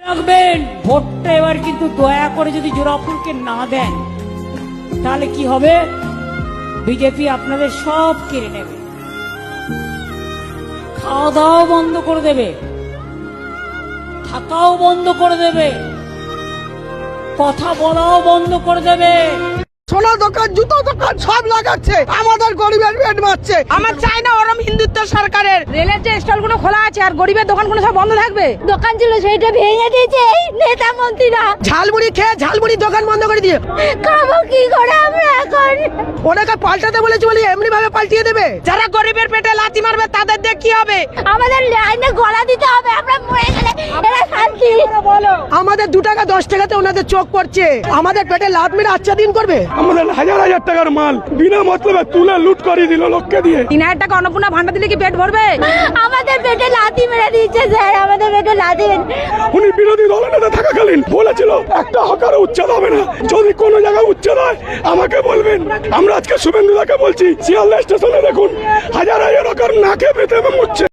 রাখবেন, ভোটটা এবার কিন্তু দয়া করে যদি জোড়াফুলকে না দেন তাহলে কি হবে, বিজেপি আপনাদের সব কেড়ে নেবে, খাওয়া দাওয়াও বন্ধ করে দেবে, থাকাও বন্ধ করে দেবে, কথা বলাও বন্ধ করে দেবে। সোনা দোকান, জুতো দোকান সব লাগাচ্ছে, আমাদের গরিবের পেট মারছে। আমার চাই না ওরম হিন্দুত্ব সরকারের। রেলের যে স্টল গুলো খোলা আছে আর গরিবের দোকানগুলো সব বন্ধ থাকবে। দোকান ছিল সেইটা ভেঙে দিয়েছে এই নেতা মন্ত্রীরা। ঝালমুড়ি খেয়ে ঝালমুড়ি দোকান বন্ধ করে দিয়ে খাবো কি করে আমরা এখন? ওনাকে পাল্টাতে বলেছি বলি এমনি ভাবে পাল্টিয়ে দেবে। যারা গরিবের পেটে লাথি মারবে তাদের দিয়ে কি হবে? আমাদের লাইনে গলা দিতে হবে, আমরা মরে গেলে এরা শান্তি। বলো, আমাদের 2 টাকা 10 টাকাতে ওনাদের চোখ পড়ছে, আমাদের পেটে লাত মেরে আচ্ছা দিন করবে। আমাদের হাজার হাজার টাকার মাল বিনা মতলবে তুলে লুট করে দিল লোককে দিয়ে। 3000 টাকা অন্নপূর্ণা ভান্ডার দিলে কি পেট ভরবে? আমাদের পেটে লাথি মেরে দিচ্ছে স্যার, আমাদের পেটে লাথি। উনি বিরোধী দলনেতা থাকাকালীন বলেছিল একটা হকার উচ্ছেদ হবে না, যদি কোনো জায়গায় উচ্ছেদ হয় আমাকে বলবেন। আমরা আজকে শুভেন্দুদাকে বলছি শিয়ালদা স্টেশনে দেখুন হাজার হাজার হকার নাকে পেতে মরছে।